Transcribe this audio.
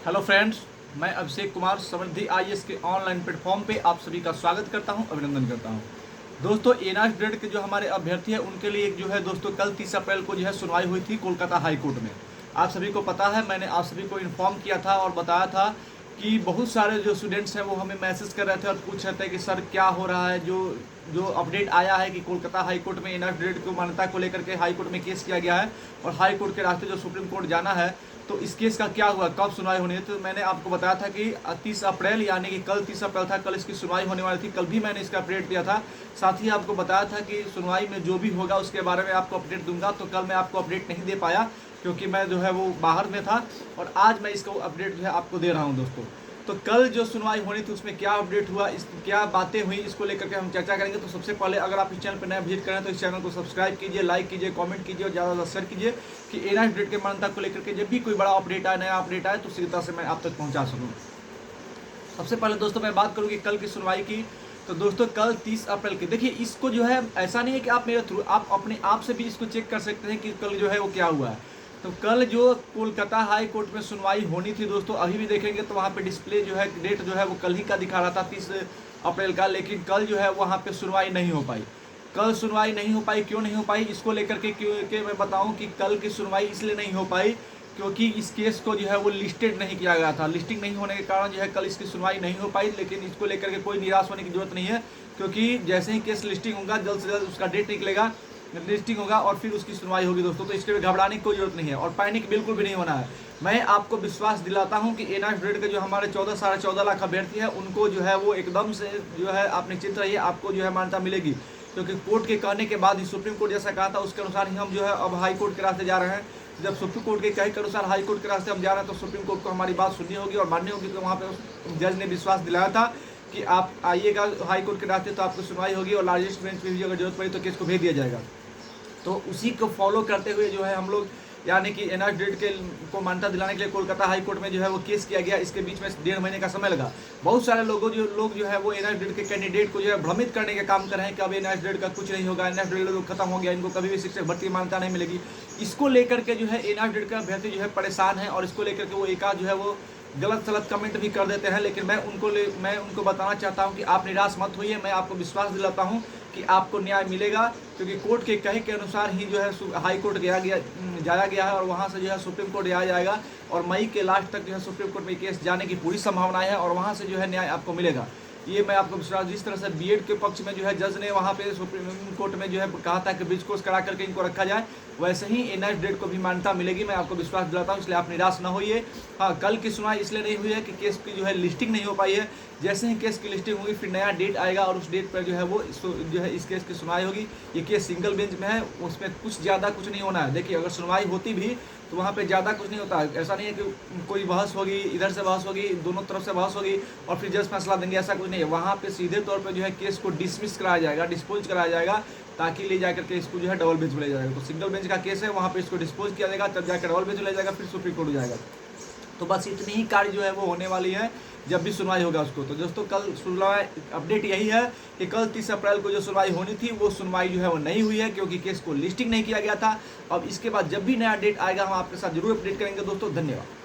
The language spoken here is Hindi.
हेलो फ्रेंड्स, मैं अभिषेक कुमार समृद्धि आईएएस के ऑनलाइन प्लेटफॉर्म पे आप सभी का स्वागत करता हूं, अभिनंदन करता हूं। दोस्तों, एनआरएफ ग्रेड के जो हमारे अभ्यर्थी हैं उनके लिए एक जो है दोस्तों कल 30 अप्रैल को जो है सुनवाई हुई थी कोलकाता हाई कोर्ट में। आप सभी को पता है, मैंने आप सभी को इन्फॉर्म किया था और बताया था कि बहुत सारे जो स्टूडेंट्स हैं वो हमें मैसेज कर रहे थे और पूछ रहे थे कि सर क्या हो रहा है। जो जो अपडेट आया है कि कोलकाता हाई कोर्ट में एनआरएफ ग्रेड को मान्यता को लेकर के हाई कोर्ट में केस किया गया है और हाई कोर्ट के रास्ते जो सुप्रीम कोर्ट जाना है, तो इस केस का क्या हुआ, कब सुनवाई होनी है। तो मैंने आपको बताया था कि 30 अप्रैल यानी कि कल 30 अप्रैल था, कल इसकी सुनवाई होने वाली थी। कल भी मैंने इसका अपडेट दिया था, साथ ही आपको बताया था कि सुनवाई में जो भी होगा उसके बारे में आपको अपडेट दूंगा। तो कल मैं आपको अपडेट नहीं दे पाया क्योंकि मैं जो है वो बाहर में था, और आज मैं इसको अपडेट जो है आपको दे रहा हूँ दोस्तों। तो कल जो सुनवाई होनी थी उसमें क्या अपडेट हुआ, इस क्या बातें हुई, इसको लेकर के हम चर्चा करेंगे। तो सबसे पहले अगर आप इस चैनल पर नया विजिट करें तो इस चैनल को सब्सक्राइब कीजिए, लाइक कीजिए, कमेंट कीजिए और ज़्यादा से ज़्यादा शेयर कीजिए कि एनआरएफ ग्रेड के मान्यता को लेकर के जब भी कोई बड़ा अपडेट आए, नया अपडेट आए, तो उसी तरह से मैं आप तक पहुँचा सकूँ। सबसे पहले दोस्तों मैं बात करूँगी कल की सुनवाई की। तो दोस्तों कल 30 अप्रैल की, देखिए इसको जो है ऐसा नहीं है कि आप मेरे थ्रू, आप अपने आप से भी इसको चेक कर सकते हैं कि कल जो है वो क्या हुआ है। तो कल जो कोलकाता हाई कोर्ट में सुनवाई होनी थी दोस्तों, अभी भी देखेंगे तो वहाँ पे डिस्प्ले जो है डेट जो है वो कल ही का दिखा रहा था 30 अप्रैल का, लेकिन कल जो है वहाँ पे सुनवाई नहीं हो पाई। कल सुनवाई नहीं हो पाई, क्यों नहीं हो पाई इसको लेकर के क्योंकि मैं बताऊं कि कल की सुनवाई इसलिए नहीं हो पाई क्योंकि इस केस को जो है वो लिस्टेड नहीं किया गया था। लिस्टिंग नहीं होने के कारण जो है कल इसकी सुनवाई नहीं हो पाई, लेकिन इसको लेकर के कोई निराश होने की जरूरत नहीं है क्योंकि जैसे ही केस लिस्टिंग होगा जल्द से जल्द उसका डेट निकलेगा, लिस्टिंग होगा और फिर उसकी सुनवाई होगी दोस्तों। तो इसके लिए घबराने की कोई जरूरत नहीं है और पैनिक बिल्कुल भी नहीं होना है। मैं आपको विश्वास दिलाता हूं कि एनआरएफ ग्रेड के जो हमारे 14 साढ़े 14 लाख अभ्यर्थी है उनको जो है वो एकदम से जो है आप निश्चिंत रहिए, आपको जो है मान्यता मिलेगी क्योंकि कोर्ट के कहने के बाद ही, सुप्रीम कोर्ट जैसा कहा था उसके अनुसार ही हम जो है अब हाई कोर्ट के रास्ते जा रहे हैं। जब सुप्रीम कोर्ट के कहे के अनुसार हाई कोर्ट के रास्ते हम जा रहे हैं तो सुप्रीम कोर्ट को हमारी बात सुननी होगी और माननी होगी। तो वहाँ पे जज ने विश्वास दिलाया था कि आप आइएगा हाई कोर्ट के रास्ते तो आपको सुनवाई होगी और लार्जेस्ट बेंच पे भी अगर जरूरत पड़ी तो केस को भेज दिया जाएगा। तो उसी को फॉलो करते हुए जो है हम लोग यानी कि एनआरएफ ग्रेड के को मान्यता दिलाने के लिए कोलकाता हाई कोर्ट में जो है वो केस किया गया। इसके बीच में 1.5 महीने का समय लगा। बहुत सारे लोग जो है वो एनआरएफ ग्रेड के कैंडिडेट को जो है भ्रमित करने का काम कर रहे हैं कि अब एनआरएफ ग्रेड का कुछ नहीं होगा, एनआरएफ ग्रेड खत्म हो गया, इनको कभी भी शिक्षक भर्ती मान्यता नहीं मिलेगी। इसको लेकर के जो है एनआरएफ ग्रेड का अभ्यर्थी जो है परेशान है और इसको लेकर के वो एक जो है वो गलत सलत कमेंट भी कर देते हैं। लेकिन मैं उनको बताना चाहता हूं कि आप निराश मत होइए। मैं आपको विश्वास दिलाता हूं कि आपको न्याय मिलेगा क्योंकि कोर्ट के कहे के अनुसार ही जो है हाई कोर्ट जाया गया है और वहां से जो है सुप्रीम कोर्ट जाया जाएगा और मई के लास्ट तक जो है सुप्रीम कोर्ट में केस जाने की पूरी संभावनाएं है और वहां से जो है न्याय आपको मिलेगा। ये मैं आपको विश्वास, जिस तरह से बीएड के पक्ष में जो है जज ने वहाँ पे सुप्रीम कोर्ट में जो है कहा था कि ब्रिज कोर्स करा करके इनको रखा जाए, वैसे ही एनआरएफ ग्रेड को भी मान्यता मिलेगी। मैं आपको विश्वास दिलाता हूँ, इसलिए आप निराश न होइए। हाँ, कल की सुनवाई इसलिए नहीं हुई है कि केस की जो है लिस्टिंग नहीं हो पाई है। जैसे ही केस की लिस्टिंग होगी फिर नया डेट आएगा और उस डेट पर जो है वो जो है इस केस की सुनवाई होगी। ये केस सिंगल बेंच में है, उसमें कुछ ज़्यादा कुछ नहीं होना है। देखिए अगर सुनवाई होती भी तो वहाँ पे ज़्यादा कुछ नहीं होता है। ऐसा नहीं है कि कोई बहस होगी, इधर से बहस होगी, दोनों तरफ से बहस होगी और फिर जज फैसला देंगे, ऐसा कुछ नहीं है। वहाँ पे सीधे तौर पे जो है केस को डिसमिस कराया जाएगा, डिस्पोज कराया जाएगा ताकि ले जाकर के इसको जो है डबल बेंच में ले जाएगा। तो सिंगल बेंच का केस है, वहाँ पे इसको डिस्पोज किया जाएगा, तब जाकर डबल बेंच में ले जाएगा, फिर सुप्रीम कोर्ट हो जाएगा। तो बस इतनी ही कार्य जो है वो होने वाली है जब भी सुनवाई होगा उसको। तो दोस्तों कल सुनवाई अपडेट यही है कि कल 30 अप्रैल को जो सुनवाई होनी थी वो सुनवाई जो है वो नहीं हुई है क्योंकि केस को लिस्टिंग नहीं किया गया था। अब इसके बाद जब भी नया डेट आएगा हम आपके साथ जरूर अपडेट करेंगे दोस्तों। धन्यवाद।